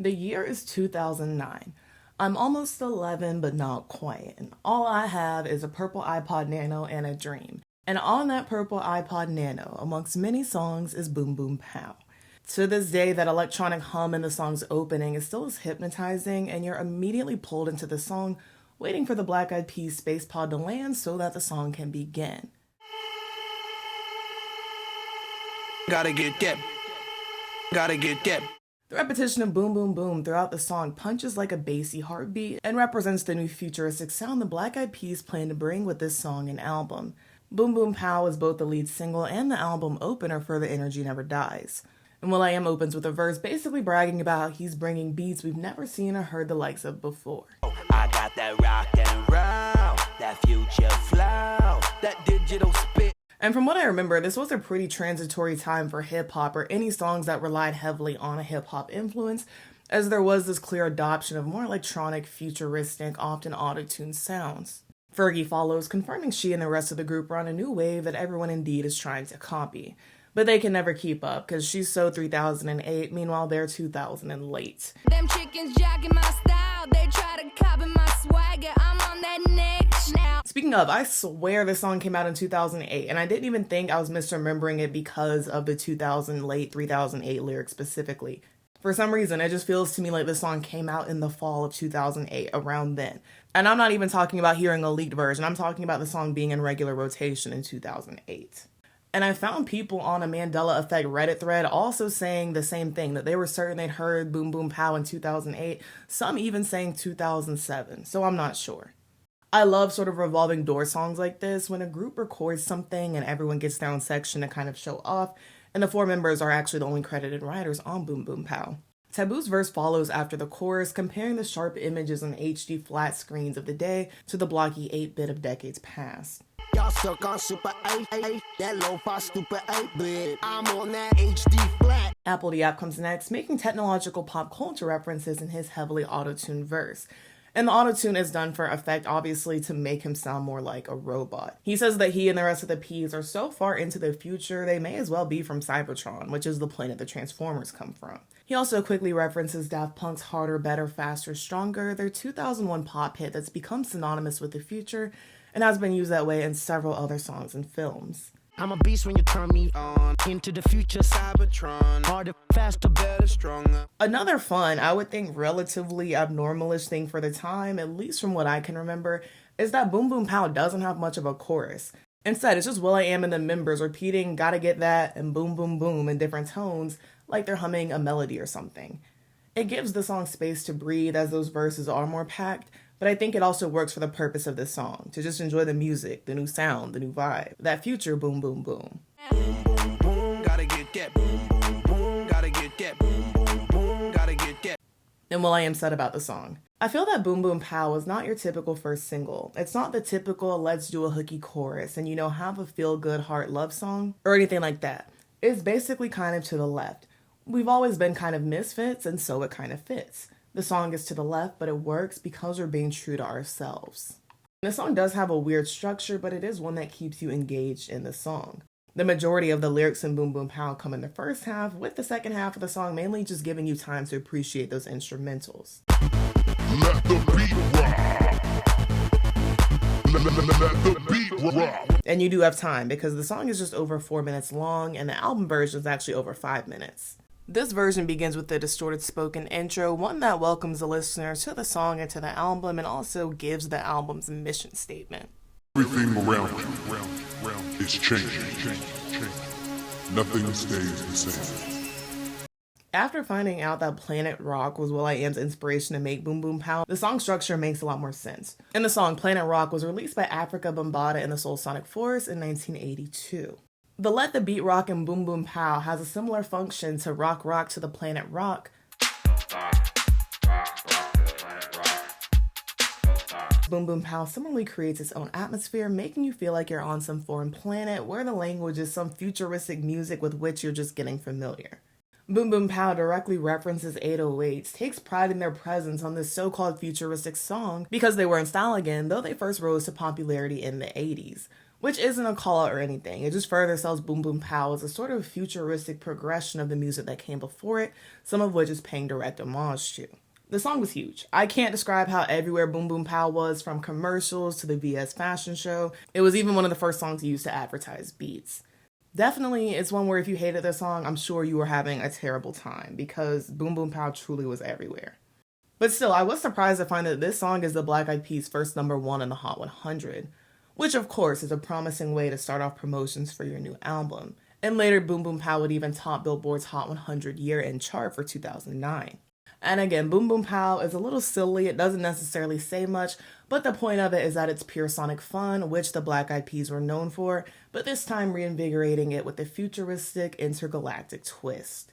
The year is 2009. I'm almost 11, but not quite. And all I have is a purple iPod Nano and a dream. And on that purple iPod Nano, amongst many songs, is Boom Boom Pow. To this day, that electronic hum in the song's opening is still as hypnotizing, and you're immediately pulled into the song, waiting for the Black Eyed Peas space pod to land so that the song can begin. Gotta get that. Gotta get that. The repetition of boom boom boom throughout the song punches like a bassy heartbeat and represents the new futuristic sound the Black Eyed Peas plan to bring with this song and album. Boom Boom Pow is both the lead single and the album opener for The Energy Never Dies. And will.i.am opens with a verse basically bragging about how he's bringing beats we've never seen or heard the likes of before. I got that rock and roll, that future flow, that digital spit. And from what I remember, this was a pretty transitory time for hip-hop or any songs that relied heavily on a hip-hop influence, as there was this clear adoption of more electronic, futuristic, often auto-tuned sounds. Fergie follows, confirming she and the rest of the group are on a new wave that everyone indeed is trying to copy. But they can never keep up, because she's so 3008, meanwhile they're 2000 and late. Them chickens jacking my style, they try to copy my swagger, I'm on that next now. Speaking of, I swear this song came out in 2008, and I didn't even think I was misremembering it because of the 2000 late 3008 lyrics specifically. For some reason, it just feels to me like this song came out in the fall of 2008, around then. And I'm not even talking about hearing a leaked version, I'm talking about the song being in regular rotation in 2008. And I found people on a Mandela Effect Reddit thread also saying the same thing, that they were certain they'd heard Boom Boom Pow in 2008, some even saying 2007, so I'm not sure. I love sort of revolving door songs like this, when a group records something and everyone gets their own section to kind of show off, and the four members are actually the only credited writers on Boom Boom Pow. Taboo's verse follows after the chorus, comparing the sharp images on HD flat screens of the day to the blocky 8-bit of decades past. Y'all suck on Super 8, that lo-fi stupid 8-bit. I'm on that HD flat. Apple the App comes next, making technological pop culture references in his heavily auto-tuned verse. And the auto-tune is done for effect, obviously, to make him sound more like a robot. He says that he and the rest of the Peas are so far into the future, they may as well be from Cybertron, which is the planet the Transformers come from. He also quickly references Daft Punk's Harder, Better, Faster, Stronger, their 2001 pop hit that's become synonymous with the future, and has been used that way in several other songs and films. I'm a beast when you turn me on. Into the future, Cybertron. Harder, faster, better, stronger. Another fun, I would think relatively abnormalish thing for the time, at least from what I can remember, is that Boom Boom Pow doesn't have much of a chorus. Instead, it's just will.i.am and the members repeating gotta get that and boom boom boom in different tones, like they're humming a melody or something. It gives the song space to breathe as those verses are more packed, but I think it also works for the purpose of this song, to just enjoy the music, the new sound, the new vibe, that future boom boom boom. Boom, boom, boom, gotta get that. Boom, boom, boom, gotta get that. Boom, boom, boom, gotta get that. And will.i.am said about the song, I feel that Boom Boom Pow is not your typical first single. It's not the typical let's do a hooky chorus and have a feel-good heart love song or anything like that. It's basically kind of to the left. We've always been kind of misfits, and so it kind of fits. The song is to the left, but it works because we're being true to ourselves. The song does have a weird structure, but it is one that keeps you engaged in the song. The majority of the lyrics in Boom Boom Pow come in the first half, with the second half of the song mainly just giving you time to appreciate those instrumentals. Let the beat rock. Let the beat rock. And you do have time, because the song is just over 4 minutes long, and the album version is actually over 5 minutes. This version begins with the distorted spoken intro, one that welcomes the listener to the song and to the album, and also gives the album's mission statement. Everything around you is changing. Nothing stays the same. After finding out that Planet Rock was will.i.am's inspiration to make Boom Boom Pow, the song structure makes a lot more sense. In the song, Planet Rock was released by Africa Bambaataa and the Soul Sonic Force in 1982. The Let the Beat Rock in Boom Boom Pow has a similar function to Rock Rock to the Planet Rock. Boom Boom Pow similarly creates its own atmosphere, making you feel like you're on some foreign planet where the language is some futuristic music with which you're just getting familiar. Boom Boom Pow directly references 808s, takes pride in their presence on this so-called futuristic song because they were in style again, though they first rose to popularity in the 80s. which isn't a call out or anything. It just further sells Boom Boom Pow as a sort of futuristic progression of the music that came before it, some of which is paying direct homage to. The song was huge. I can't describe how everywhere Boom Boom Pow was, from commercials to the VS fashion show. It was even one of the first songs used to advertise Beats. Definitely, it's one where if you hated the song, I'm sure you were having a terrible time, because Boom Boom Pow truly was everywhere. But still, I was surprised to find that this song is the Black Eyed Peas' first #1 in the Hot 100, which of course is a promising way to start off promotions for your new album. And later, Boom Boom Pow would even top Billboard's Hot 100 year-end chart for 2009. And again, Boom Boom Pow is a little silly, it doesn't necessarily say much, but the point of it is that it's pure sonic fun, which the Black Eyed Peas were known for, but this time reinvigorating it with a futuristic, intergalactic twist.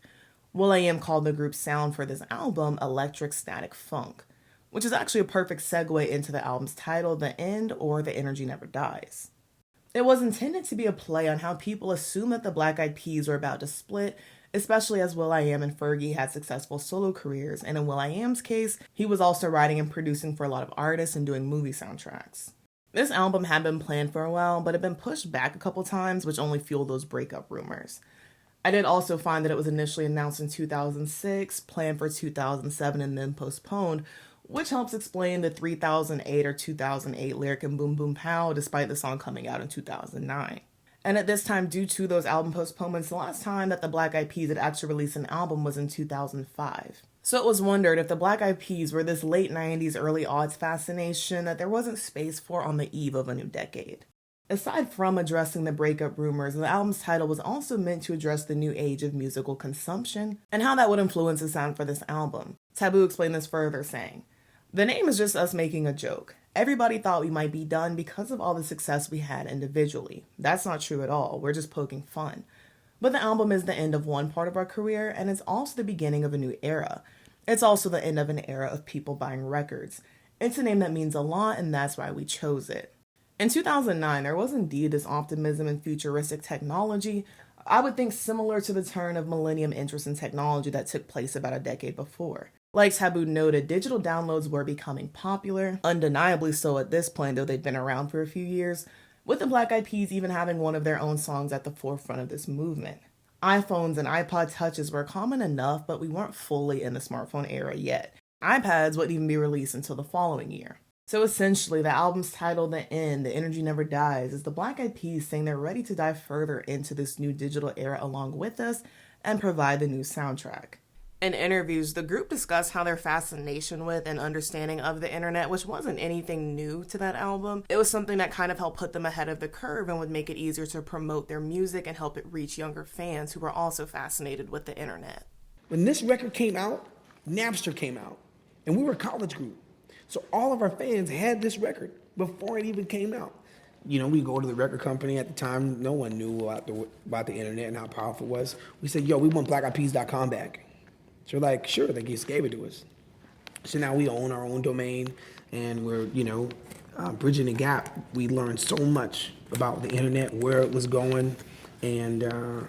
will.i.am called the group's sound for this album Electric Static Funk, which is actually a perfect segue into the album's title, The End, or The Energy Never Dies. It was intended to be a play on how people assume that the Black Eyed Peas were about to split, especially as will.i.am and Fergie had successful solo careers, and in will.i.am's case, he was also writing and producing for a lot of artists and doing movie soundtracks. This album had been planned for a while, but had been pushed back a couple times, which only fueled those breakup rumors. I did also find that it was initially announced in 2006, planned for 2007, and then postponed, which helps explain the 3008 or 2008 lyric in Boom Boom Pow, despite the song coming out in 2009. And at this time, due to those album postponements, the last time that the Black Eyed Peas had actually released an album was in 2005. So it was wondered if the Black Eyed Peas were this late 90s, early aughts fascination that there wasn't space for on the eve of a new decade. Aside from addressing the breakup rumors, the album's title was also meant to address the new age of musical consumption and how that would influence the sound for this album. Taboo explained this further, saying, "The name is just us making a joke. Everybody thought we might be done because of all the success we had individually. That's not true at all. We're just poking fun. But the album is the end of one part of our career, and it's also the beginning of a new era. It's also the end of an era of people buying records. It's a name that means a lot, and that's why we chose it." In 2009, there was indeed this optimism in futuristic technology, I would think similar to the turn of millennium interest in technology that took place about a decade before. Like Taboo noted, digital downloads were becoming popular, undeniably so at this point, though they'd been around for a few years, with the Black Eyed Peas even having one of their own songs at the forefront of this movement. iPhones and iPod Touches were common enough, but we weren't fully in the smartphone era yet. iPads wouldn't even be released until the following year. So essentially, the album's title, The End, The Energy Never Dies, is the Black Eyed Peas saying they're ready to dive further into this new digital era along with us and provide the new soundtrack. In interviews, the group discussed how their fascination with and understanding of the internet, which wasn't anything new to that album, it was something that kind of helped put them ahead of the curve and would make it easier to promote their music and help it reach younger fans who were also fascinated with the internet. When this record came out, Napster came out, and we were a college group. So all of our fans had this record before it even came out. You know, we go to the record company at the time, no one knew about the internet and how powerful it was. We said, yo, we want blackeyedpeas.com back. So they're like, sure, they just gave it to us. So now we own our own domain, and we're, bridging the gap. We learned so much about the internet, where it was going, and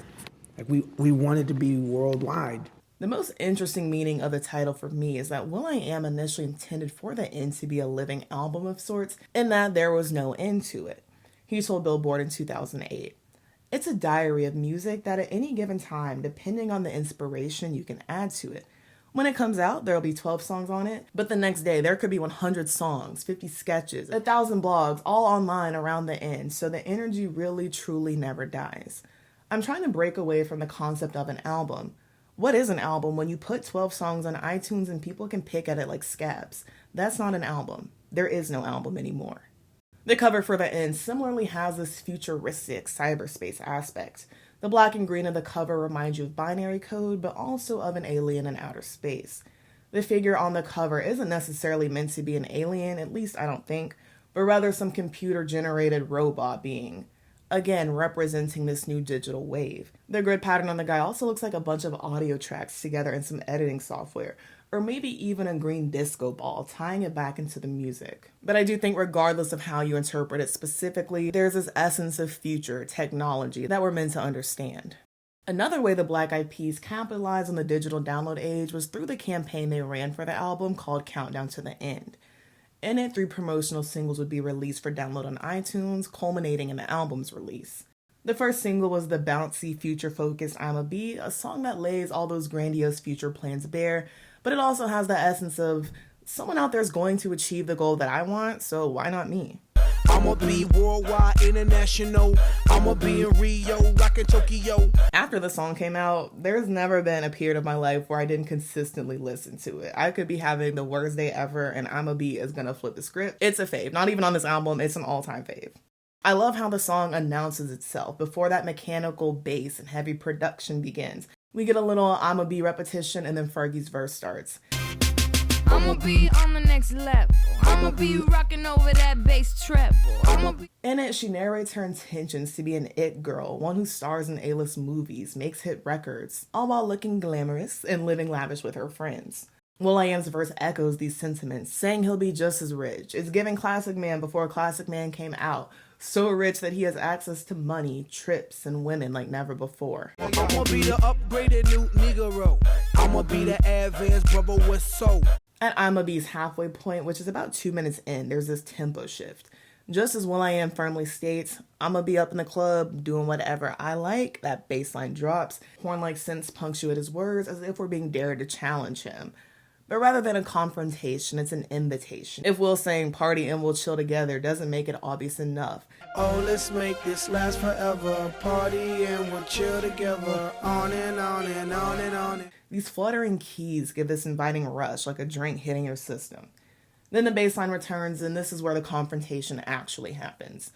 we wanted to be worldwide. The most interesting meaning of the title for me is that will.i.am initially intended for The End to be a living album of sorts, in that there was no end to it. He told Billboard in 2008. It's a diary of music that at any given time, depending on the inspiration, you can add to it. When it comes out, there'll be 12 songs on it, but the next day there could be 100 songs, 50 sketches, 1,000 blogs, all online around the end, so the energy really truly never dies. I'm trying to break away from the concept of an album. What is an album when you put 12 songs on iTunes and people can pick at it like scabs? That's not an album. There is no album anymore. The cover for The End similarly has this futuristic cyberspace aspect. The black and green of the cover reminds you of binary code, but also of an alien in outer space. The figure on the cover isn't necessarily meant to be an alien, at least I don't think, but rather some computer-generated robot being. Again, representing this new digital wave. The grid pattern on the guy also looks like a bunch of audio tracks together in some editing software, or maybe even a green disco ball, tying it back into the music. But I do think regardless of how you interpret it specifically, there's this essence of future technology that we're meant to understand. Another way the Black Eyed Peas capitalized on the digital download age was through the campaign they ran for the album called Countdown to the End. In it, 3 promotional singles would be released for download on iTunes, culminating in the album's release. The first single was the bouncy, future-focused I'ma Be, a song that lays all those grandiose future plans bare, but it also has the essence of someone out there is going to achieve the goal that I want, so why not me? I'ma be worldwide, international. I'ma be in Rio, rockin' Tokyo. After the song came out, there's never been a period of my life where I didn't consistently listen to it. I could be having the worst day ever and I'ma Be is gonna flip the script. It's a fave. Not even on this album, it's an all-time fave. I love how the song announces itself before that mechanical bass and heavy production begins. We get a little I'ma Be repetition and then Fergie's verse starts. I'ma be on the next level. I'ma be rocking over that bass treble. In it, she narrates her intentions to be an it girl, one who stars in A-list movies, makes hit records, all while looking glamorous and living lavish with her friends. will.i.am's verse echoes these sentiments, saying he'll be just as rich. It's giving Classic Man before Classic Man came out, so rich that he has access to money, trips, and women like never before. I'ma be the upgraded new Negro. I'ma be the advanced brother with soul. At I'ma Be's halfway point, which is about 2 minutes in, there's this tempo shift. Just as will.i.am firmly states, I'ma be up in the club doing whatever I like, that bass line drops, horn-like synths punctuate his words as if we're being dared to challenge him. But rather than a confrontation, it's an invitation. If Will saying party and we'll chill together doesn't make it obvious enough. Oh, let's make this last forever. Party and we'll chill together. On and on and on and on. These fluttering keys give this inviting rush like a drink hitting your system. Then the bass line returns and this is where the confrontation actually happens.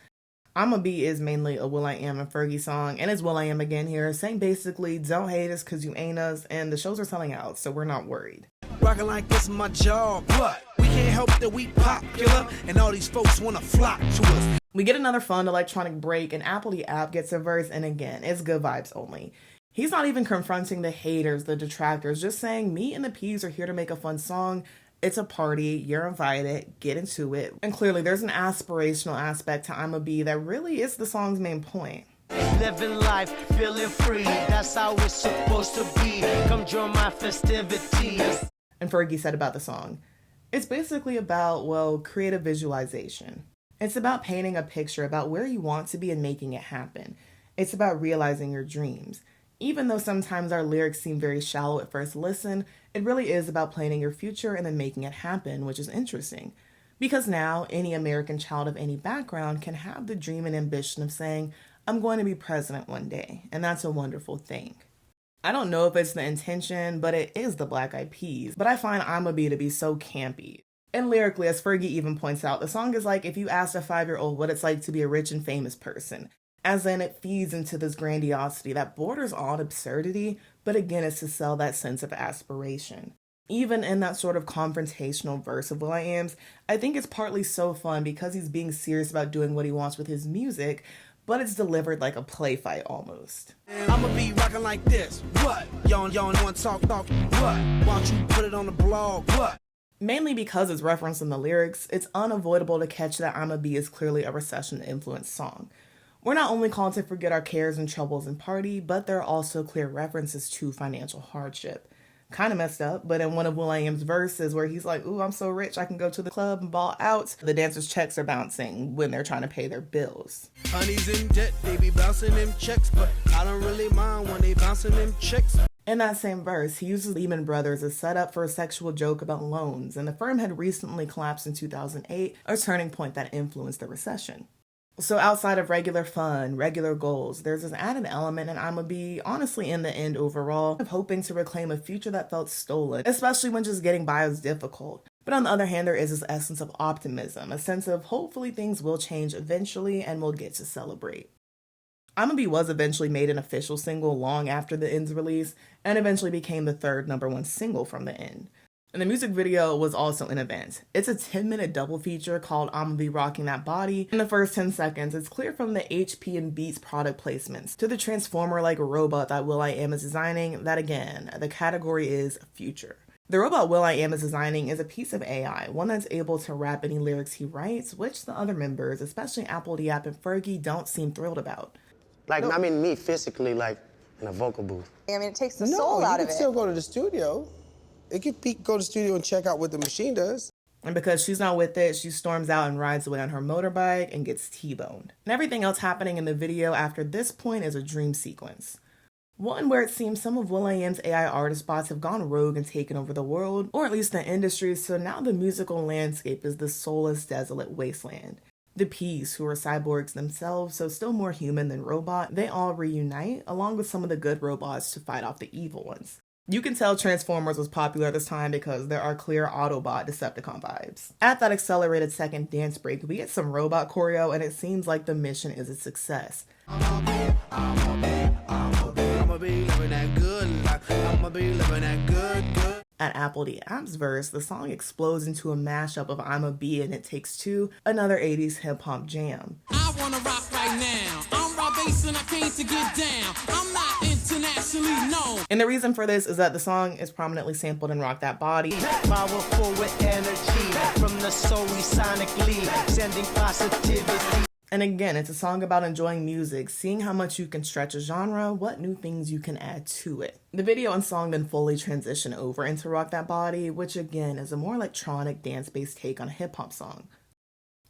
I'ma Be is mainly a will.i.am and Fergie song, and it's will.i.am again here, saying basically, don't hate us cause you ain't us, and the shows are selling out, so we're not worried. Rockin' like this is my job. What? We can't help that we popular, and all these folks wanna flock to us. We get another fun electronic break, and Apple the app gets a verse, and again, it's good vibes only. He's not even confronting the haters, the detractors, just saying me and the P's are here to make a fun song. It's a party, you're invited, get into it. And clearly there's an aspirational aspect to I'ma Be that really is the song's main point. Living life, feeling free, that's how it's supposed to be. Come join my festivities. And Fergie said about the song, it's basically about, well, creative visualization. It's about painting a picture about where you want to be and making it happen. It's about realizing your dreams. Even though sometimes our lyrics seem very shallow at first listen, it really is about planning your future and then making it happen, which is interesting. Because now, any American child of any background can have the dream and ambition of saying, I'm going to be president one day, and that's a wonderful thing. I don't know if it's the intention, but it is the Black Eyed Peas, but I find I'ma Be to be so campy. And lyrically, as Fergie even points out, the song is like if you asked a 5-year-old what it's like to be a rich and famous person. As in, it feeds into this grandiosity that borders on absurdity, but again, it's to sell that sense of aspiration. Even in that sort of confrontational verse of will.i.am's, I think it's partly so fun because he's being serious about doing what he wants with his music, but it's delivered like a play fight almost. I'ma be rocking like this. What? Y'all wanna talk. What? Why don't you put it on the blog? What? Mainly because it's referenced in the lyrics, it's unavoidable to catch that I'ma Be is clearly a recession-influenced song. We're not only called to forget our cares and troubles and party, but there are also clear references to financial hardship. Kind of messed up, but in one of will.i.am's verses where he's like, ooh, I'm so rich I can go to the club and ball out, the dancers' checks are bouncing when they're trying to pay their bills. Honey's in debt, they be bouncing them checks, but I don't really mind when they bouncing them checks. In that same verse, he uses Lehman Brothers as set up for a sexual joke about loans, and the firm had recently collapsed in 2008, a turning point that influenced the recession. So outside of regular fun, regular goals, there's this added element in I'ma Be, honestly in the end overall, of hoping to reclaim a future that felt stolen, especially when just getting by was difficult. But on the other hand, there is this essence of optimism, a sense of hopefully things will change eventually and we'll get to celebrate. I'ma Be was eventually made an official single long after the End's release, and eventually became the third #1 single from the End. And the music video was also an event. It's a 10-minute double feature called I'ma Be Rocking That Body. In the first 10 seconds, it's clear from the HP and Beats product placements to the transformer-like robot that will.i.am is designing that again, the category is future. The robot will.i.am is designing is a piece of AI, one that's able to rap any lyrics he writes, which the other members, especially Apple the App and Fergie, don't seem thrilled about. Like, I mean, me physically, like, in a vocal booth. I mean, it takes the soul out of it. You can still go to the studio. It could go to the studio and check out what the machine does. And because she's not with it, she storms out and rides away on her motorbike and gets T-boned. And everything else happening in the video after this point is a dream sequence. One where it seems some of will.i.am's AI artist bots have gone rogue and taken over the world, or at least the industry, so now the musical landscape is this soulless, desolate wasteland. The Ps, who are cyborgs themselves, so still more human than robot, they all reunite, along with some of the good robots to fight off the evil ones. You can tell Transformers was popular this time because there are clear Autobot Decepticon vibes. At that accelerated second dance break, we get some robot choreo and it seems like the mission is a success. At Apple D App's verse, the song explodes into a mashup of I'm a Bee and It Takes Two, another 80s hip-hop jam. I wanna rock right now. I'm Rob Bass and I came to get down. I'm not internationally known. And the reason for this is that the song is prominently sampled in Rock That Body. Powerful with energy from the soul we sonically sending positivity. And again, it's a song about enjoying music, seeing how much you can stretch a genre, what new things you can add to it. The video and song then fully transition over into Rock That Body, which again is a more electronic dance-based take on a hip-hop song.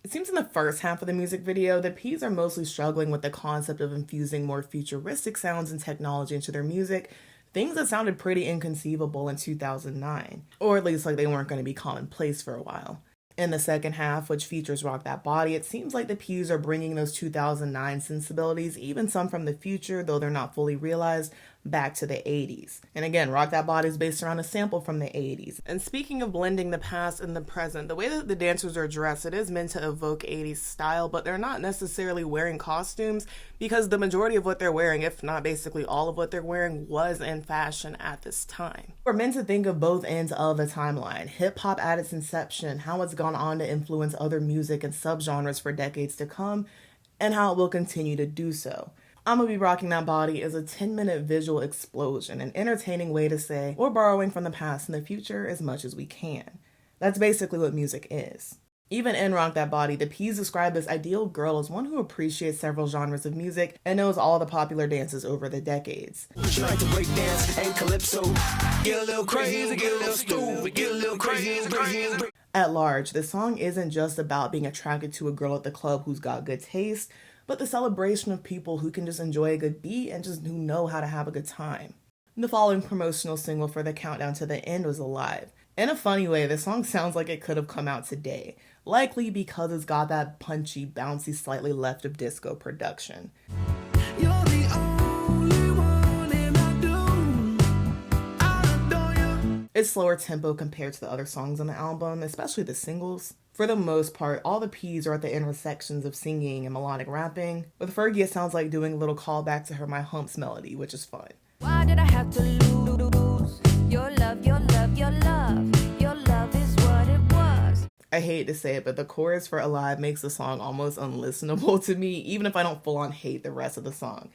It seems in the first half of the music video, the Ps are mostly struggling with the concept of infusing more futuristic sounds and technology into their music, things that sounded pretty inconceivable in 2009, or at least like they weren't going to be commonplace for a while. In the second half, which features Rock That Body, it seems like the Ps are bringing those 2009 sensibilities, even some from the future, though they're not fully realized, back to the 80s. And again, Rock That Body is based around a sample from the 80s. And speaking of blending the past and the present, the way that the dancers are dressed, it is meant to evoke 80s style, but they're not necessarily wearing costumes because the majority of what they're wearing, if not basically all of what they're wearing, was in fashion at this time. We're meant to think of both ends of the timeline. Hip-hop at its inception, how it's gone on to influence other music and subgenres for decades to come, and how it will continue to do so. I'ma Be Rocking That Body is a 10-minute visual explosion, an entertaining way to say we're borrowing from the past and the future as much as we can. That's basically what music is. Even in Rock That Body, the Ps describe this ideal girl as one who appreciates several genres of music and knows all the popular dances over the decades. She like to break dance and calypso. Get a little crazy, get a little stupid, get a little crazy. At large, the song isn't just about being attracted to a girl at the club who's got good taste, but the celebration of people who can just enjoy a good beat and just who know how to have a good time. The following promotional single for the countdown to the end was Alive. In a funny way, the song sounds like it could have come out today, likely because it's got that punchy, bouncy, slightly left of disco production. You're the only one and I adore you. It's slower tempo compared to the other songs on the album, especially the singles. For the most part, all the Ps are at the intersections of singing and melodic rapping. With Fergie, it sounds like doing a little callback to her My Humps melody, which is fun. Why did I have to lose your love, your love, your love? Your love is what it was. I hate to say it, but the chorus for Alive makes the song almost unlistenable to me, even if I don't full on hate the rest of the song.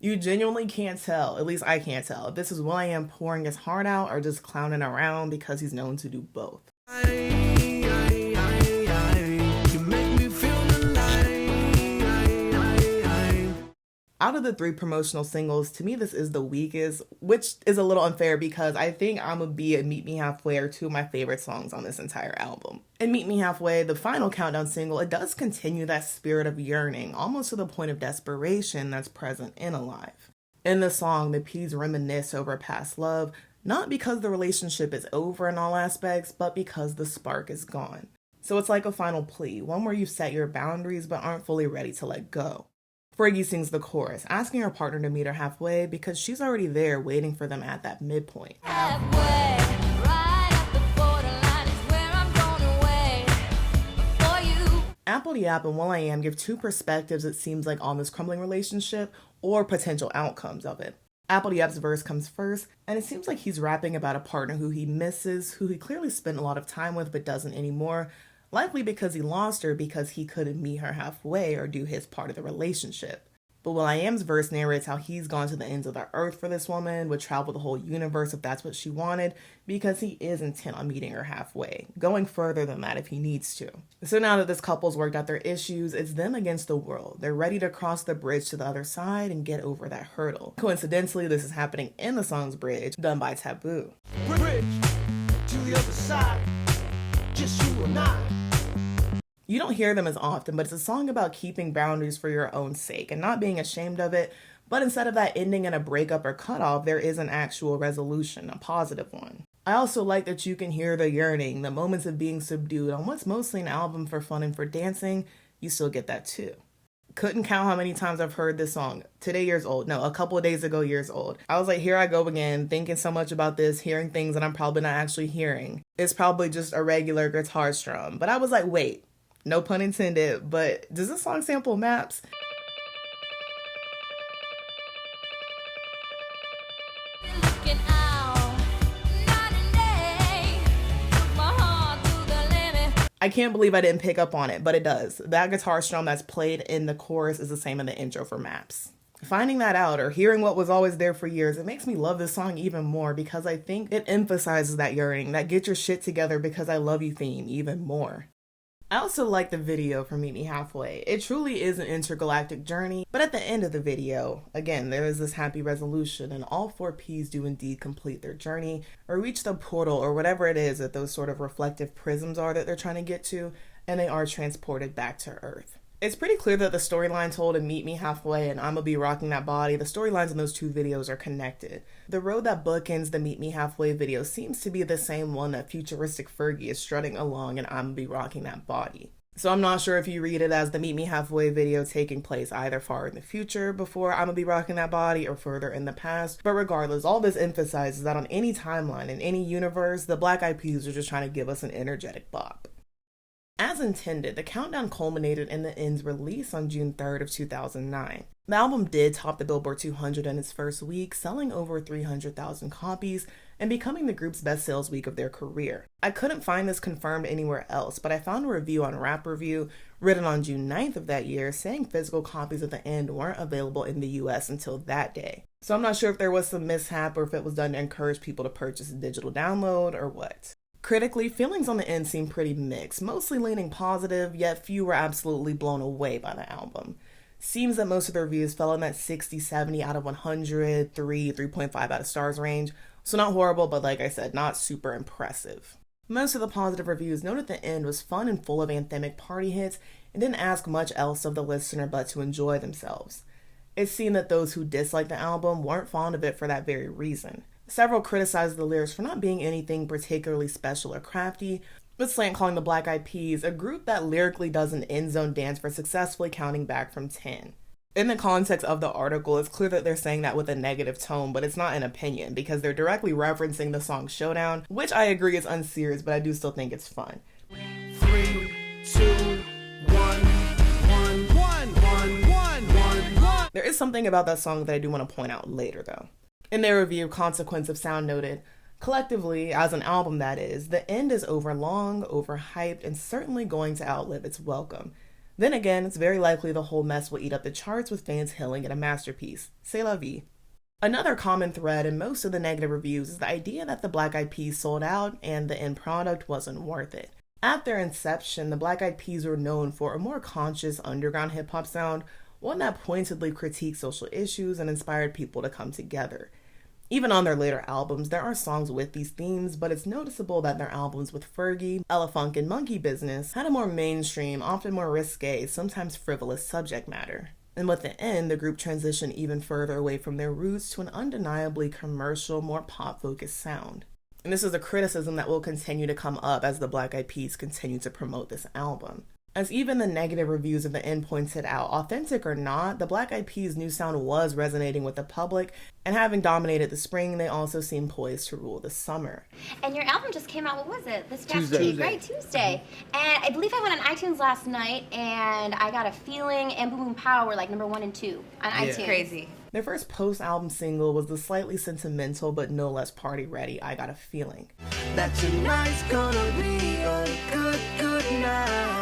You genuinely can't tell, at least I can't tell, if this is will.i.am pouring his heart out or just clowning around because he's known to do both. Out of the 3 promotional singles, to me this is the weakest, which is a little unfair because I think I'ma Be and Meet Me Halfway are 2 of my favorite songs on this entire album. In Meet Me Halfway, the final countdown single, it does continue that spirit of yearning, almost to the point of desperation that's present in Alive. In the song, the Ps reminisce over past love, not because the relationship is over in all aspects, but because the spark is gone. So it's like a final plea, one where you've set your boundaries but aren't fully ready to let go. Fergie sings the chorus, asking her partner to meet her halfway because she's already there waiting for them at that midpoint. Halfway, right at the borderline is where I'm going away for you. Apple D App and will.i.am give 2 perspectives, it seems like, on this crumbling relationship or potential outcomes of it. Apple D App's verse comes first, and it seems like he's rapping about a partner who he misses, who he clearly spent a lot of time with but doesn't anymore, likely because he lost her because he couldn't meet her halfway or do his part of the relationship. But will.i.am's verse narrates how he's gone to the ends of the earth for this woman, would travel the whole universe if that's what she wanted, because he is intent on meeting her halfway, going further than that if he needs to. So now that this couple's worked out their issues, it's them against the world. They're ready to cross the bridge to the other side and get over that hurdle. Coincidentally, this is happening in the song's bridge, done by Taboo. Bridge to the other side. just you and I. You don't hear them as often, but it's a song about keeping boundaries for your own sake and not being ashamed of it, but instead of that ending in a breakup or cutoff, there is an actual resolution, a positive one. I also like that you can hear the yearning, the moments of being subdued on what's mostly an album for fun and for dancing. You still get that too. Couldn't count how many times I've heard this song. Today years old. No, a couple of days ago years old. I was like, here I go again, thinking so much about this, hearing things that I'm probably not actually hearing. It's probably just a regular guitar strum. But I was like, wait, no pun intended, but does this song sample Maps? I can't believe I didn't pick up on it, but it does. That guitar strum that's played in the chorus is the same in the intro for Maps. Finding that out or hearing what was always there for years, it makes me love this song even more because I think it emphasizes that yearning, that get your shit together because I love you theme even more. I also like the video for Meet Me Halfway. It truly is an intergalactic journey, but at the end of the video, again, there is this happy resolution and all 4 Ps do indeed complete their journey or reach the portal or whatever it is that those sort of reflective prisms are that they're trying to get to, and they are transported back to Earth. It's pretty clear that the storyline told in Meet Me Halfway and I'ma Be Rocking That Body, the storylines in those 2 videos are connected. The road that bookends the Meet Me Halfway video seems to be the same one that futuristic Fergie is strutting along in I'ma Be Rocking That Body. So I'm not sure if you read it as the Meet Me Halfway video taking place either far in the future before I'ma Be Rocking That Body or further in the past, but regardless, all this emphasizes that on any timeline, in any universe, the Black Eyed Peas are just trying to give us an energetic bop. As intended, the countdown culminated in the E.N.D's release on June 3rd of 2009. The album did top the Billboard 200 in its first week, selling over 300,000 copies and becoming the group's best sales week of their career. I couldn't find this confirmed anywhere else, but I found a review on Rap Review written on June 9th of that year saying physical copies of the E.N.D weren't available in the US until that day. So I'm not sure if there was some mishap or if it was done to encourage people to purchase a digital download or what. Critically, feelings on the E.N.D seem pretty mixed, mostly leaning positive, yet few were absolutely blown away by the album. Seems that most of the reviews fell in that 60, 70 out of 100, 3.5 out of stars range, so not horrible, but like I said, not super impressive. Most of the positive reviews noted the E.N.D was fun and full of anthemic party hits and didn't ask much else of the listener but to enjoy themselves. It seemed that those who disliked the album weren't fond of it for that very reason. Several criticized the lyrics for not being anything particularly special or crafty, with Slant calling the Black Eyed Peas a group that lyrically does an end zone dance for successfully counting back from 10. In the context of the article, it's clear that they're saying that with a negative tone, but it's not an opinion because they're directly referencing the song Showdown, which I agree is unserious, but I do still think it's fun. 3, 2, 1. There is something about that song that I do want to point out later though. In their review, Consequence of Sound noted, collectively, as an album that is, the E.N.D is overlong, overhyped, and certainly going to outlive its welcome. Then again, it's very likely the whole mess will eat up the charts with fans hailing it a masterpiece. C'est la vie. Another common thread in most of the negative reviews is the idea that the Black Eyed Peas sold out and the end product wasn't worth it. At their inception, the Black Eyed Peas were known for a more conscious underground hip-hop sound, one that pointedly critiqued social issues and inspired people to come together. Even on their later albums, there are songs with these themes, but it's noticeable that their albums with Fergie, Ella Funk, and Monkey Business had a more mainstream, often more risque, sometimes frivolous subject matter. And with the E.N.D, the group transitioned even further away from their roots to an undeniably commercial, more pop-focused sound. And this is a criticism that will continue to come up as the Black Eyed Peas continue to promote this album. As even the negative reviews of the E.N.D pointed out, authentic or not, the Black Eyed Peas' new sound was resonating with the public, and having dominated the spring, they also seem poised to rule the summer. And your album just came out, what was it? This past Tuesday. week, right? Tuesday. And I believe I went on iTunes last night, and I Got a Feeling and Boom Boom Pow were like number 1 and 2 on iTunes. Crazy. Their first post-album single was the slightly sentimental but no less party-ready I Got a Feeling. That tonight's gonna be a good night.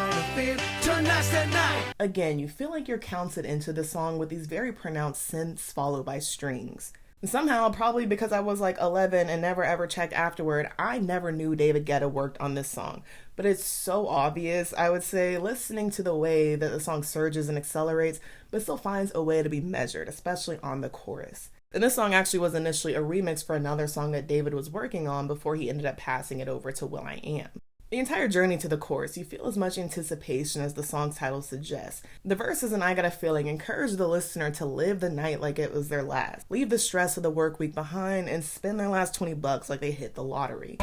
Tonight's the night. Again, you feel like you're counted into the song with these very pronounced synths followed by strings. And somehow, probably because I was like 11 and never ever checked afterward, I never knew David Guetta worked on this song. But it's so obvious, I would say, listening to the way that the song surges and accelerates, but still finds a way to be measured, especially on the chorus. And this song actually was initially a remix for another song that David was working on before he ended up passing it over to will.i.am. The entire journey to the chorus, you feel as much anticipation as the song's title suggests. The verses and I Got a Feeling encourage the listener to live the night like it was their last, leave the stress of the work week behind, and spend their last $20 like they hit the lottery.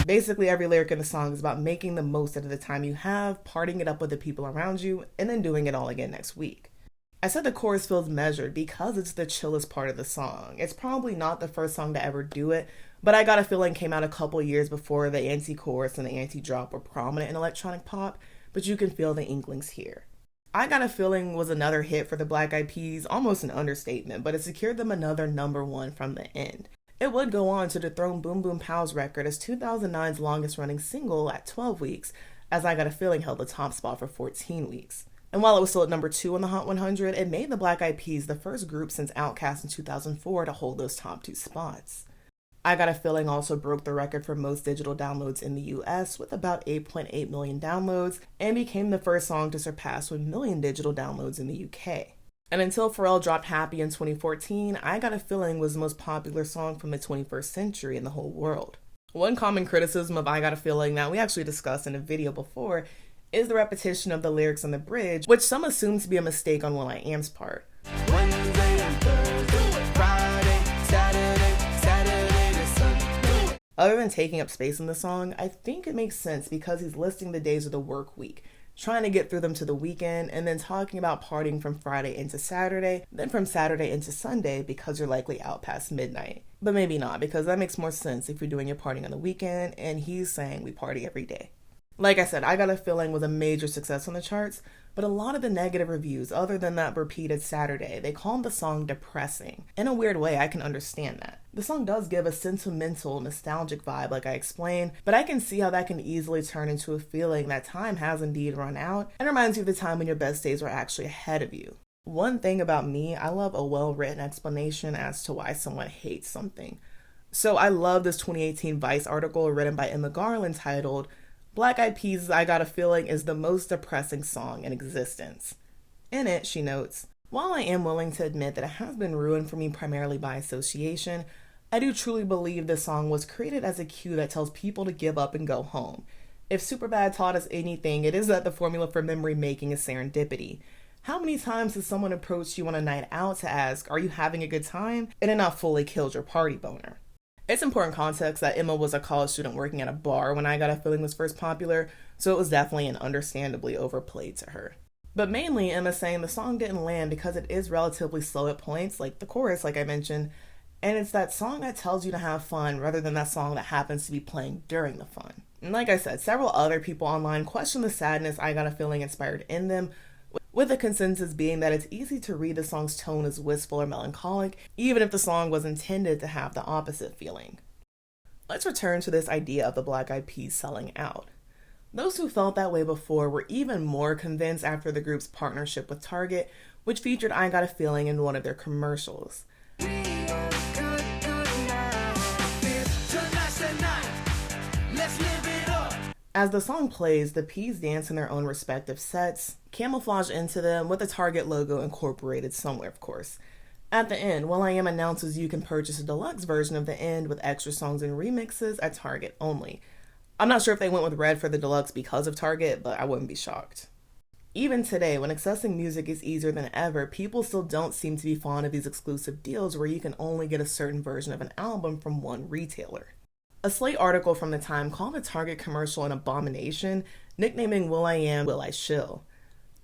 Basically, every lyric in the song is about making the most out of the time you have, partying it up with the people around you, and then doing it all again next week. I said the chorus feels measured because it's the chillest part of the song. It's probably not the first song to ever do it, but I Got a Feeling came out a couple years before the anti-chorus and the anti-drop were prominent in electronic pop, but you can feel the inklings here. I Got a Feeling was another hit for the Black Eyed Peas, almost an understatement, but it secured them another #1 from the end. It would go on to dethrone Boom Boom Pow's record as 2009's longest running single at 12 weeks, as I Got a Feeling held the top spot for 14 weeks. And while it was still at #2 on the Hot 100, it made the Black Eyed Peas the first group since Outkast in 2004 to hold those top 2 spots. I Got a Feeling also broke the record for most digital downloads in the US with about 8.8 million downloads and became the first song to surpass 1 million digital downloads in the UK. And until Pharrell dropped Happy in 2014, I Got a Feeling was the most popular song from the 21st century in the whole world. One common criticism of I Got a Feeling that we actually discussed in a video before is the repetition of the lyrics on the bridge, which some assume to be a mistake on will.i.am's part. Wednesday and Thursday, Friday, Saturday to Sunday. Other than taking up space in the song, I think it makes sense because he's listing the days of the work week, trying to get through them to the weekend, and then talking about partying from Friday into Saturday, then from Saturday into Sunday because you're likely out past midnight. But maybe not, because that makes more sense if you're doing your partying on the weekend, and he's saying we party every day. Like I said, I Got a Feeling was a major success on the charts, but a lot of the negative reviews, other than that repeated Saturday, they called the song depressing. In a weird way, I can understand that. The song does give a sentimental, nostalgic vibe, like I explained, but I can see how that can easily turn into a feeling that time has indeed run out and reminds you of the time when your best days were actually ahead of you. One thing about me, I love a well-written explanation as to why someone hates something. So I love this 2018 Vice article written by Emma Garland titled, Black Eyed Peas' I Got a Feeling is the most depressing song in existence. In it, she notes, while I am willing to admit that it has been ruined for me primarily by association, I do truly believe this song was created as a cue that tells people to give up and go home. If Superbad taught us anything, it is that the formula for memory making is serendipity. How many times has someone approached you on a night out to ask, are you having a good time? And it not fully killed your party boner. It's important context that Emma was a college student working at a bar when I Got a Feeling was first popular, so it was definitely and understandably overplayed to her. But mainly, Emma's saying the song didn't land because it is relatively slow at points, like the chorus, like I mentioned, and it's that song that tells you to have fun rather than that song that happens to be playing during the fun. And like I said, several other people online question the sadness I Got a Feeling inspired in them, with the consensus being that it's easy to read the song's tone as wistful or melancholic, even if the song was intended to have the opposite feeling. Let's return to this idea of the Black Eyed Peas selling out. Those who felt that way before were even more convinced after the group's partnership with Target, which featured I Got a Feeling in one of their commercials. As the song plays, the Peas dance in their own respective sets, camouflage into them with the Target logo incorporated somewhere, of course. At the end, will.i.am announces you can purchase a deluxe version of the end with extra songs and remixes at Target only. I'm not sure if they went with red for the deluxe because of Target, but I wouldn't be shocked. Even today, when accessing music is easier than ever, people still don't seem to be fond of these exclusive deals where you can only get a certain version of an album from one retailer. A Slate article from the time called the Target commercial an abomination, nicknaming will.i.am Will I Shill.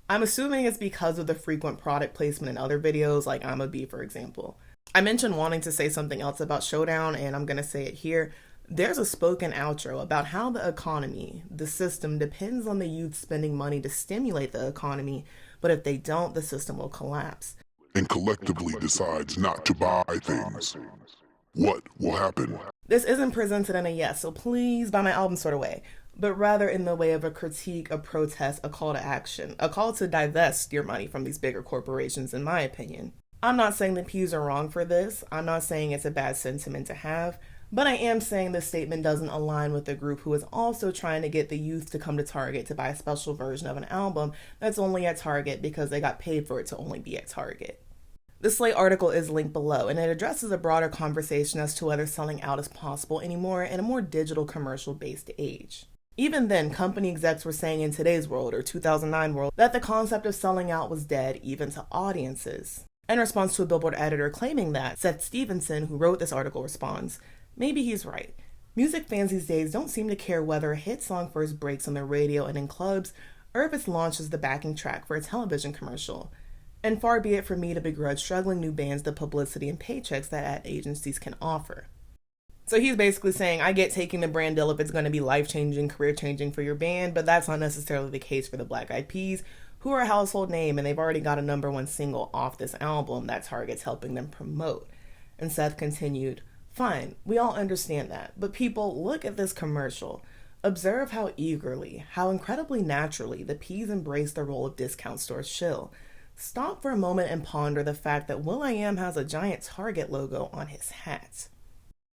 I'm assuming it's because of the frequent product placement in other videos like I'm a Bee, for example. I mentioned wanting to say something else about Showdown, and I'm going to say it here. There's a spoken outro about how the economy, the system, depends on the youth spending money to stimulate the economy, but if they don't, the system will collapse. And collectively decides not to buy things. What will happen? This isn't presented in a yes, so please buy my album sort of way, but rather in the way of a critique, a protest, a call to action, a call to divest your money from these bigger corporations, in my opinion. I'm not saying the Peas are wrong for this. I'm not saying it's a bad sentiment to have, but I am saying this statement doesn't align with the group who is also trying to get the youth to come to Target to buy a special version of an album that's only at Target because they got paid for it to only be at Target. The Slate article is linked below, and it addresses a broader conversation as to whether selling out is possible anymore in a more digital commercial-based age. Even then, company execs were saying in today's world, or 2009 world, that the concept of selling out was dead even to audiences. In response to a Billboard editor claiming that, Seth Stevenson, who wrote this article, responds, "Maybe he's right. Music fans these days don't seem to care whether a hit song first breaks on the radio and in clubs, or if it's launched as the backing track for a television commercial. And far be it from me to begrudge struggling new bands the publicity and paychecks that ad agencies can offer." So he's basically saying, I get taking the brand deal if it's going to be life-changing, career-changing for your band, but that's not necessarily the case for the Black Eyed Peas, who are a household name, and they've already got a #1 single off this album that Target's helping them promote. And Seth continued, "Fine, we all understand that, but people, look at this commercial. Observe how eagerly, how incredibly naturally the Peas embrace the role of discount store shill. Stop for a moment and ponder the fact that will.i.am has a giant Target logo on his hat."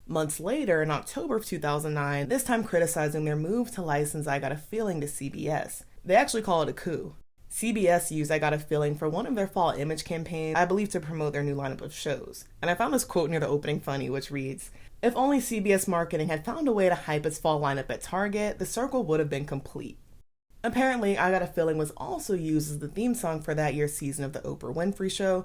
Months later, in October of 2009, this time criticizing their move to license I Got a Feeling to CBS. They actually call it a coup. CBS used I Got a Feeling for one of their fall image campaigns, I believe to promote their new lineup of shows. And I found this quote near the opening funny, which reads, "If only CBS marketing had found a way to hype its fall lineup at Target, the circle would have been complete." Apparently, I Got a Feeling was also used as the theme song for that year's season of The Oprah Winfrey Show,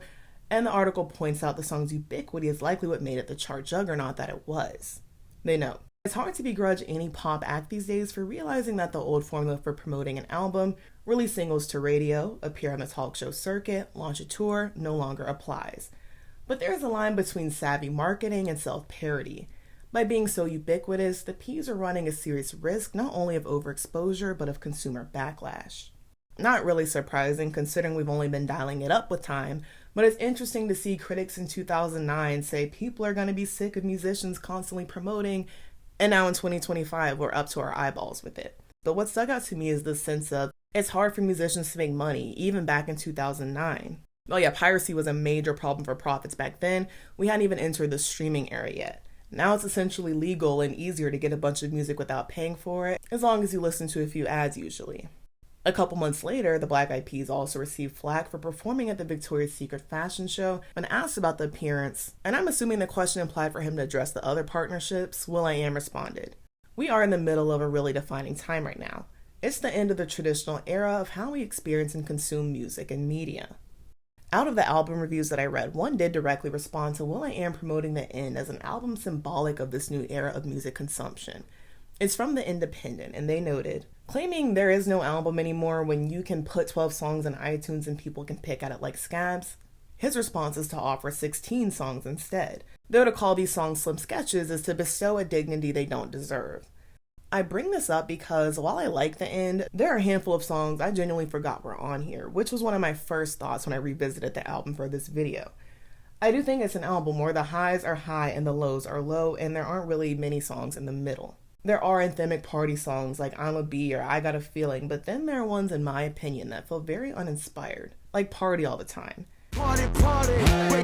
and the article points out the song's ubiquity is likely what made it the chart juggernaut that it was. They note, "It's hard to begrudge any pop act these days for realizing that the old formula for promoting an album, release singles to radio, appear on the talk show circuit, launch a tour, no longer applies. But there is a line between savvy marketing and self-parody. By being so ubiquitous, the Peas are running a serious risk not only of overexposure, but of consumer backlash." Not really surprising considering we've only been dialing it up with time, but it's interesting to see critics in 2009 say people are going to be sick of musicians constantly promoting, and now in 2025 we're up to our eyeballs with it. But what stuck out to me is the sense of, it's hard for musicians to make money, even back in 2009. Oh yeah, piracy was a major problem for profits back then. We hadn't even entered the streaming era yet. Now it's essentially legal and easier to get a bunch of music without paying for it, as long as you listen to a few ads usually. A couple months later, the Black Eyed Peas also received flack for performing at the Victoria's Secret fashion show. When asked about the appearance, and I'm assuming the question implied for him to address the other partnerships, will.i.am responded, "We are in the middle of a really defining time right now. It's the end of the traditional era of how we experience and consume music and media." Out of the album reviews that I read, one did directly respond to will.i.am promoting the end as an album symbolic of this new era of music consumption. It's from The Independent, and they noted, "Claiming there is no album anymore when you can put 12 songs on iTunes and people can pick at it like scabs." His response is to offer 16 songs instead, though to call these songs slim sketches is to bestow a dignity they don't deserve. I bring this up because while I like The End, there are a handful of songs I genuinely forgot were on here, which was one of my first thoughts when I revisited the album for this video. I do think it's an album where the highs are high and the lows are low, and there aren't really many songs in the middle. There are anthemic party songs like I'm a Bee or I Got a Feeling, but then there are ones, in my opinion, that feel very uninspired, like Party All the Time. Party, party,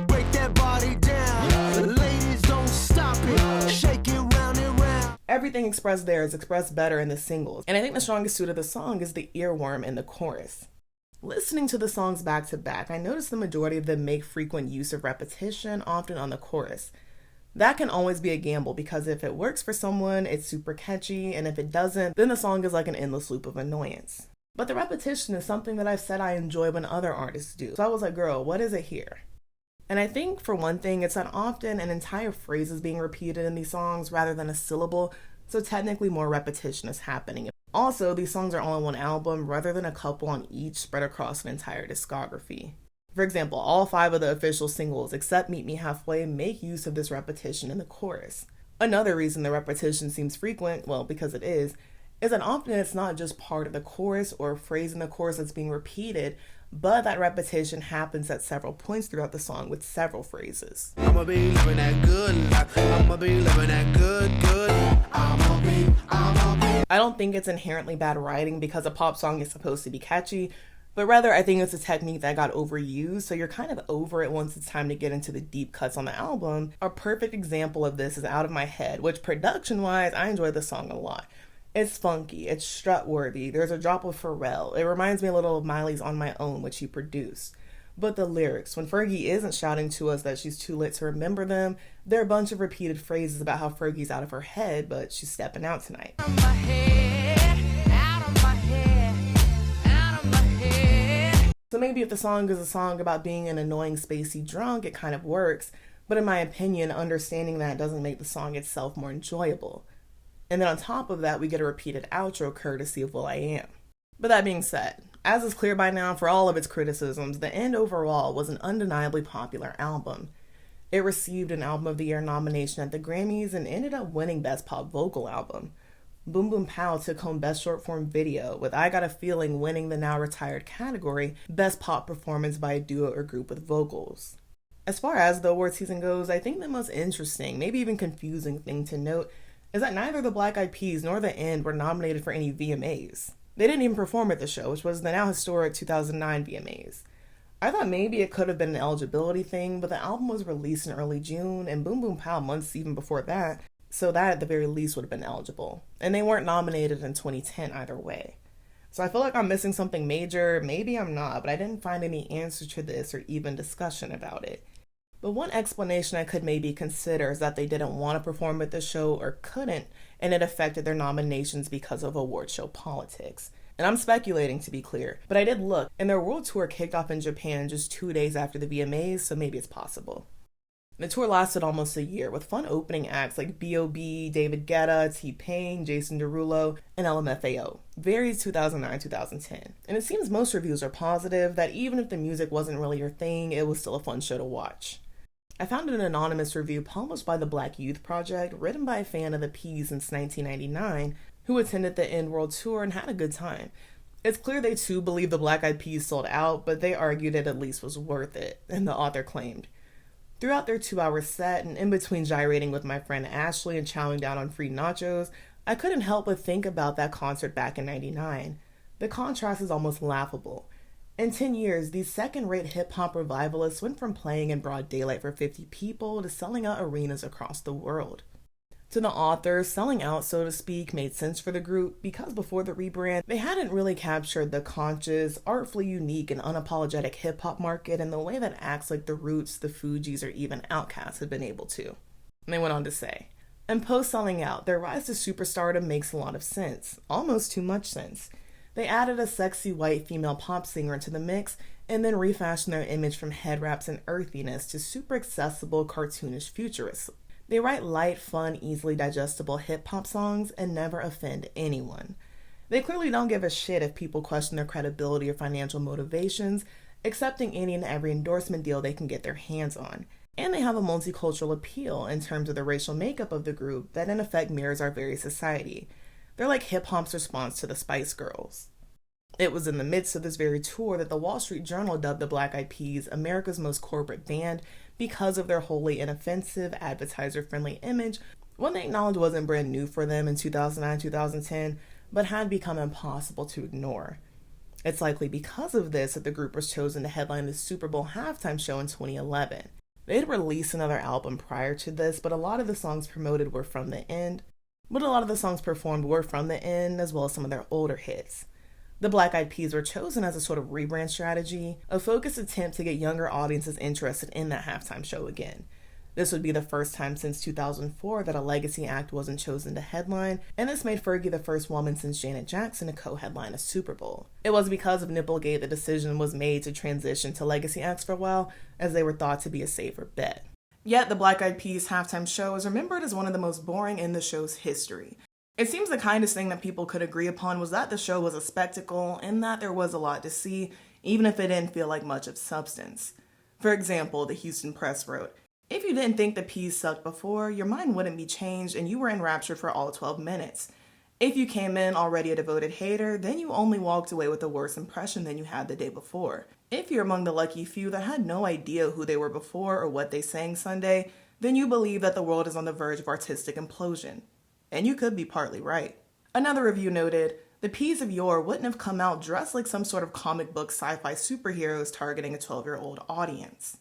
break that body down. Ladies, don't stop it, shake it round and round. Everything expressed there is expressed better in the singles, and I think the strongest suit of the song is the earworm in the chorus. Listening to the songs back to back, I noticed the majority of them make frequent use of repetition, often on the chorus. That can always be a gamble because if it works for someone, it's super catchy, and if it doesn't, then the song is like an endless loop of annoyance. But the repetition is something that I've said I enjoy when other artists do. So I was like, girl, what is it here? And I think, for one thing, it's that often an entire phrase is being repeated in these songs rather than a syllable, so technically more repetition is happening. Also, these songs are all on one album rather than a couple on each spread across an entire discography. For example, all 5 of the official singles, except Meet Me Halfway, make use of this repetition in the chorus. Another reason the repetition seems frequent, well, because it is that often it's not just part of the chorus or a phrase in the chorus that's being repeated, but that repetition happens at several points throughout the song with several phrases. I'ma be living that good life. I'ma be living that good. I'ma be. I don't think it's inherently bad writing because a pop song is supposed to be catchy, but rather I think it's a technique that got overused, so you're kind of over it once it's time to get into the deep cuts on the album. A perfect example of this is Out of My Head, which production-wise, I enjoy the song a lot. It's funky, it's strut-worthy, there's a drop of Pharrell. It reminds me a little of Miley's On My Own, which he produced. But the lyrics, when Fergie isn't shouting to us that she's too lit to remember them, there are a bunch of repeated phrases about how Fergie's out of her head, but she's stepping out tonight. Out of my head, out of my head, out of my head. So maybe if the song is a song about being an annoying spacey drunk, it kind of works, but in my opinion, understanding that doesn't make the song itself more enjoyable. And then on top of that, we get a repeated outro courtesy of will.i.am. But that being said, as is clear by now for all of its criticisms, the E.N.D overall was an undeniably popular album. It received an Album of the Year nomination at the Grammys and ended up winning Best Pop Vocal Album. Boom Boom Pow took home Best Short Form Video, with I Got a Feeling winning the now retired category Best Pop Performance by a Duo or Group with Vocals. As far as the award season goes, I think the most interesting, maybe even confusing thing to note is that neither the Black Eyed Peas nor the E.N.D were nominated for any VMAs. They didn't even perform at the show, which was the now historic 2009 VMAs. I thought maybe it could have been an eligibility thing, but the album was released in early June, and Boom Boom Pow months even before that, so that at the very least would have been eligible. And they weren't nominated in 2010 either way. So I feel like I'm missing something major, maybe I'm not, but I didn't find any answer to this or even discussion about it. But one explanation I could maybe consider is that they didn't want to perform at the show or couldn't, and it affected their nominations because of award show politics. And I'm speculating, to be clear, but I did look, and their world tour kicked off in Japan just 2 days after the VMAs, so maybe it's possible. The tour lasted almost a year, with fun opening acts like B.O.B., David Guetta, T-Pain, Jason Derulo, and LMFAO. Very 2009-2010. And it seems most reviews are positive, that even if the music wasn't really your thing, it was still a fun show to watch. I found an anonymous review published by the Black Youth Project, written by a fan of the Peas since 1999, who attended the E.N.D World Tour and had a good time. It's clear they too believe the Black Eyed Peas sold out, but they argued it at least was worth it, and the author claimed, "Throughout their 2-hour set, and in between gyrating with my friend Ashley and chowing down on free nachos, I couldn't help but think about that concert back in '99. The contrast is almost laughable. In 10 years, these second-rate hip-hop revivalists went from playing in broad daylight for 50 people to selling out arenas across the world." To the author, selling out, so to speak, made sense for the group because before the rebrand, they hadn't really captured the conscious, artfully unique, and unapologetic hip-hop market in the way that acts like The Roots, the Fugees, or even Outkast had been able to. And they went on to say, "And post-selling out, their rise to superstardom makes a lot of sense, almost too much sense. They added a sexy white female pop singer into the mix and then refashioned their image from head wraps and earthiness to super accessible, cartoonish futurism. They write light, fun, easily digestible hip-hop songs and never offend anyone. They clearly don't give a shit if people question their credibility or financial motivations, accepting any and every endorsement deal they can get their hands on. And they have a multicultural appeal in terms of the racial makeup of the group that in effect mirrors our very society. They're like hip-hop's response to the Spice Girls." It was in the midst of this very tour that the Wall Street Journal dubbed the Black Eyed Peas America's most corporate band because of their wholly inoffensive, advertiser-friendly image, one they acknowledged wasn't brand new for them in 2009-2010, but had become impossible to ignore. It's likely because of this that the group was chosen to headline the Super Bowl halftime show in 2011. They had released another album prior to this, but a lot of the songs promoted were from the E.N.D, but a lot of the songs performed were from the E.N.D as well as some of their older hits. The Black Eyed Peas were chosen as a sort of rebrand strategy, a focused attempt to get younger audiences interested in that halftime show again. This would be the first time since 2004 that a legacy act wasn't chosen to headline, and this made Fergie the first woman since Janet Jackson to co-headline a Super Bowl. It was because of Nipplegate the decision was made to transition to legacy acts for a while, as they were thought to be a safer bet. Yet the Black Eyed Peas halftime show is remembered as one of the most boring in the show's history. It seems the kindest thing that people could agree upon was that the show was a spectacle and that there was a lot to see, even if it didn't feel like much of substance. For example, the Houston Press wrote, "If you didn't think the Peas sucked before, your mind wouldn't be changed and you were enraptured for all 12 minutes. If you came in already a devoted hater, then you only walked away with a worse impression than you had the day before. If you're among the lucky few that had no idea who they were before or what they sang Sunday, then you believe that the world is on the verge of artistic implosion." And you could be partly right. Another review noted, "The Peas of yore wouldn't have come out dressed like some sort of comic book sci-fi superheroes targeting a 12-year-old audience."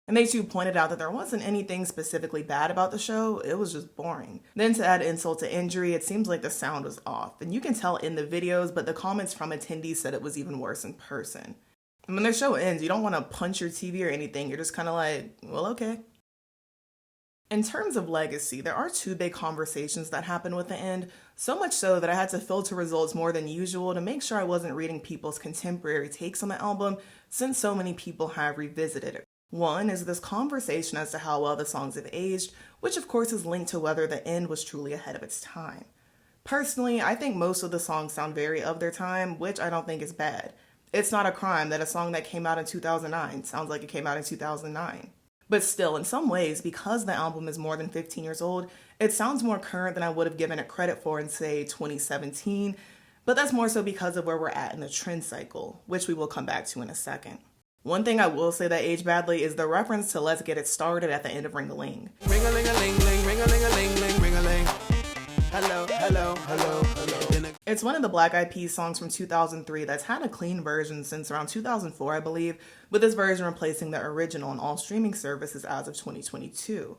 And they too pointed out that there wasn't anything specifically bad about the show, it was just boring. Then to add insult to injury, it seems like the sound was off, and you can tell in the videos, but the comments from attendees said it was even worse in person. And when their show ends, you don't want to punch your TV or anything. You're just kind of like, well, okay. In terms of legacy, there are two big conversations that happened with the end, so much so that I had to filter results more than usual to make sure I wasn't reading people's contemporary takes on the album, since so many people have revisited it. One is this conversation as to how well the songs have aged, which of course is linked to whether the end was truly ahead of its time. Personally, I think most of the songs sound very of their time, which I don't think is bad. It's not a crime that a song that came out in 2009 sounds like it came out in 2009. But still, in some ways, because the album is more than 15 years old, it sounds more current than I would have given it credit for in, say, 2017, but that's more so because of where we're at in the trend cycle, which we will come back to in a second. One thing I will say that aged badly is the reference to Let's Get It Started at the end of Ring-a-Ling. Ring-a-ling-a-ling-ling, ring-a-ling-a-ling-ling, ring-a-ling. Hello, hello, hello, hello. It's one of the Black Eyed Peas songs from 2003 that's had a clean version since around 2004, I believe, with this version replacing the original on all streaming services as of 2022.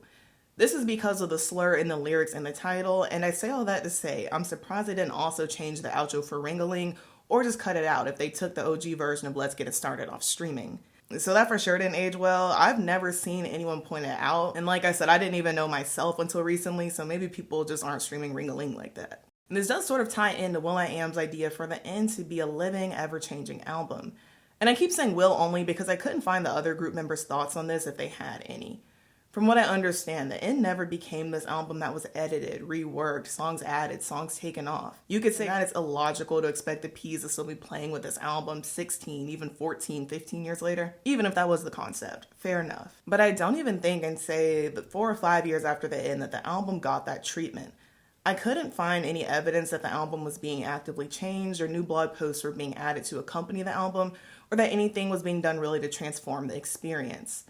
This is because of the slur in the lyrics and the title, and I say all that to say, I'm surprised they didn't also change the outro for Ring-a-Ling, or just cut it out if they took the OG version of Let's Get It Started off streaming. So that for sure didn't age well. I've never seen anyone point it out, and like I said, I didn't even know myself until recently, so maybe people just aren't streaming Ring-a-Ling like that. And this does sort of tie into will.i.am's idea for the end to be a living, ever-changing album. And I keep saying will only because I couldn't find the other group members' thoughts on this if they had any. From what I understand, the end never became this album that was edited, reworked, songs added, songs taken off. You could say that it's illogical to expect the Peas to still be playing with this album 16, even 14, 15 years later, even if that was the concept. Fair enough. But I don't even think and say that 4 or 5 years after the end that the album got that treatment. I couldn't find any evidence that the album was being actively changed or new blog posts were being added to accompany the album, or that anything was being done really to transform the experience.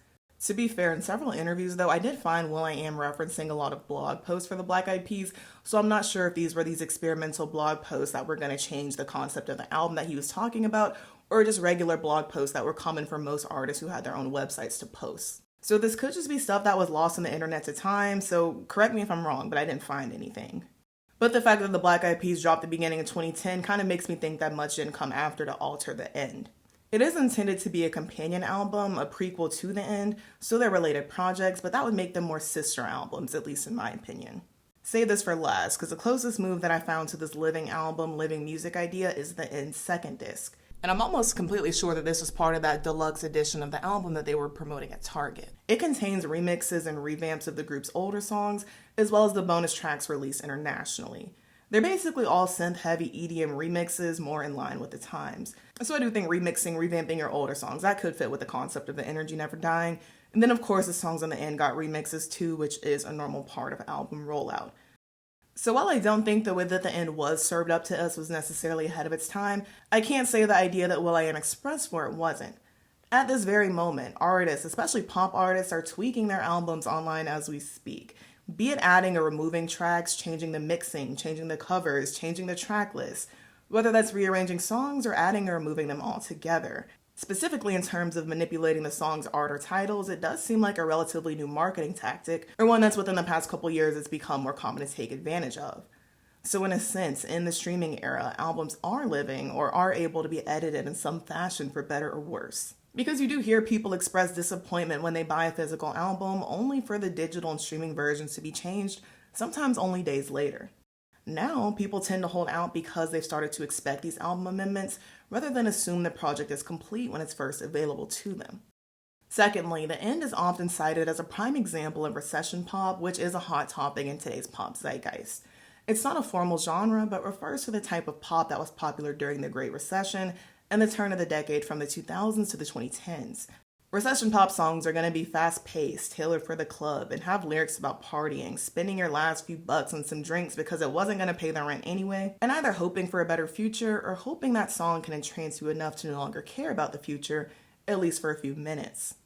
To be fair, in several interviews, though, I did find will.i.am referencing a lot of blog posts for the Black Eyed Peas, so I'm not sure if these were these experimental blog posts that were going to change the concept of the album that he was talking about, or just regular blog posts that were common for most artists who had their own websites to post. So this could just be stuff that was lost on the internet at the time, so correct me if I'm wrong, but I didn't find anything. But the fact that the Black Eyed Peas dropped the beginning of 2010 kind of makes me think that much didn't come after to alter the end. It is intended to be a companion album, a prequel to the end, so they're related projects, but that would make them more sister albums, at least in my opinion. Save this for last, because the closest move that I found to this living album, living music idea is the End's second disc. And I'm almost completely sure that this was part of that deluxe edition of the album that they were promoting at Target. It contains remixes and revamps of the group's older songs, as well as the bonus tracks released internationally. They're basically all synth-heavy EDM remixes, more in line with the times. So I do think remixing, revamping your older songs, that could fit with the concept of the energy never dying. And then of course the songs on the end got remixes too, which is a normal part of album rollout. So while I don't think the way that the end was served up to us was necessarily ahead of its time, I can't say the idea that will.i.am expressed for it wasn't. At this very moment, artists, especially pop artists, are tweaking their albums online as we speak. Be it adding or removing tracks, changing the mixing, changing the covers, changing the track list, whether that's rearranging songs or adding or removing them all together. Specifically in terms of manipulating the song's art or titles, it does seem like a relatively new marketing tactic, or one that's within the past couple years it's become more common to take advantage of. So in a sense, in the streaming era, albums are living or are able to be edited in some fashion for better or worse. Because you do hear people express disappointment when they buy a physical album only for the digital and streaming versions to be changed, sometimes only days later. Now, people tend to hold out because they've started to expect these album amendments rather than assume the project is complete when it's first available to them. Secondly, the End is often cited as a prime example of recession pop, which is a hot topic in today's pop zeitgeist. It's not a formal genre, but refers to the type of pop that was popular during the Great Recession and the turn of the decade from the 2000s to the 2010s. Recession pop songs are going to be fast-paced, tailored for the club, and have lyrics about partying, spending your last few bucks on some drinks because it wasn't going to pay the rent anyway, and either hoping for a better future or hoping that song can entrance you enough to no longer care about the future, at least for a few minutes.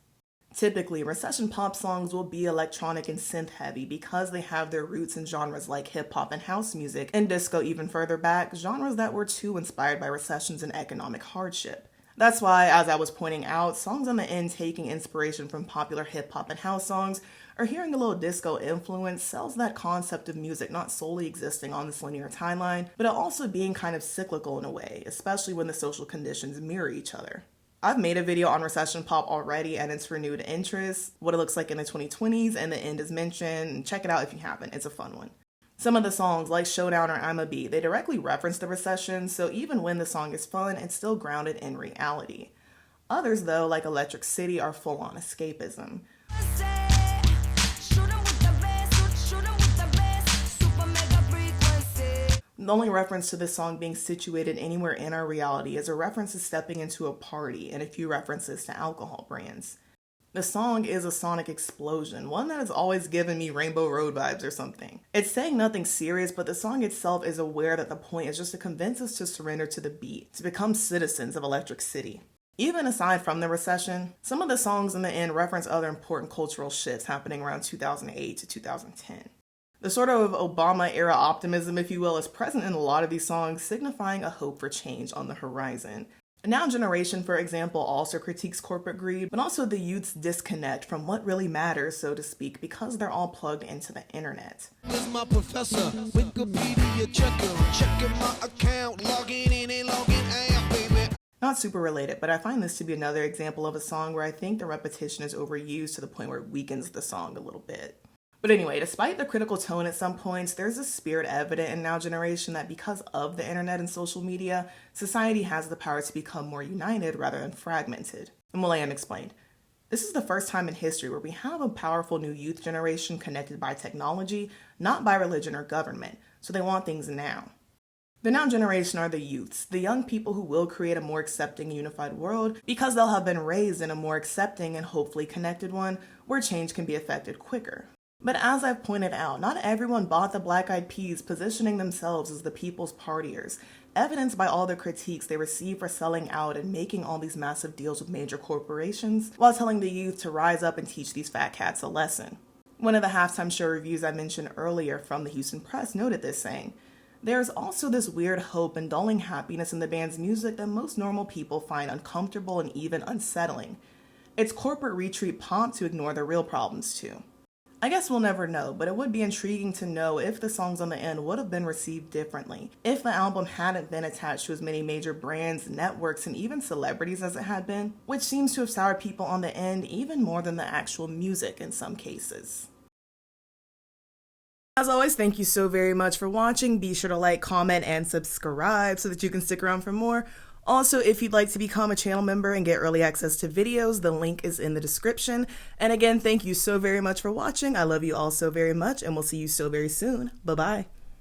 Typically, recession pop songs will be electronic and synth-heavy because they have their roots in genres like hip-hop and house music, and disco even further back, genres that were too inspired by recessions and economic hardship. That's why, as I was pointing out, songs on the End taking inspiration from popular hip-hop and house songs, or hearing a little disco influence sells that concept of music not solely existing on this linear timeline, but also being kind of cyclical in a way, especially when the social conditions mirror each other. I've made a video on recession pop already and its renewed interest, what it looks like in the 2020s, and the end is mentioned. Check it out if you haven't, it's a fun one. Some of the songs, like Showdown or I'm a Bee, they directly reference the recession, so even when the song is fun, it's still grounded in reality. Others, though, like Electric City, are full-on escapism. The only reference to this song being situated anywhere in our reality is a reference to stepping into a party and a few references to alcohol brands. The song is a sonic explosion, one that has always given me Rainbow Road vibes or something. It's saying nothing serious, but the song itself is aware that the point is just to convince us to surrender to the beat, to become citizens of Electric City. Even aside from the recession, some of the songs in the end reference other important cultural shifts happening around 2008 to 2010. The sort of Obama-era optimism, if you will, is present in a lot of these songs, signifying a hope for change on the horizon. A Now Generation, for example, also critiques corporate greed, but also the youth's disconnect from what really matters, so to speak, because they're all plugged into the internet. This my professor, Wikipedia checker, checking my account, logging in and logging out, baby. Not super related, but I find this to be another example of a song where I think the repetition is overused to the point where it weakens the song a little bit. But anyway, despite the critical tone at some points, there's a spirit evident in Now Generation that because of the internet and social media, society has the power to become more united rather than fragmented. And Will.i.am explained. This is the first time in history where we have a powerful new youth generation connected by technology, not by religion or government, so they want things now. The Now Generation are the youths, the young people who will create a more accepting, unified world because they'll have been raised in a more accepting and hopefully connected one where change can be effected quicker. But as I've pointed out, not everyone bought the Black Eyed Peas positioning themselves as the people's partiers, evidenced by all the critiques they received for selling out and making all these massive deals with major corporations, while telling the youth to rise up and teach these fat cats a lesson. One of the halftime show reviews I mentioned earlier from the Houston Press noted this, saying, "There's also this weird hope and dulling happiness in the band's music that most normal people find uncomfortable and even unsettling. It's corporate retreat pomp to ignore the real problems too." I guess we'll never know, but it would be intriguing to know if the songs on the end would have been received differently, if the album hadn't been attached to as many major brands, networks, and even celebrities as it had been, which seems to have soured people on the end even more than the actual music in some cases. As always, thank you so very much for watching. Be sure to like, comment, and subscribe so that you can stick around for more. Also, if you'd like to become a channel member and get early access to videos, the link is in the description. And again, thank you so very much for watching. I love you all so very much, and we'll see you so very soon. Bye-bye.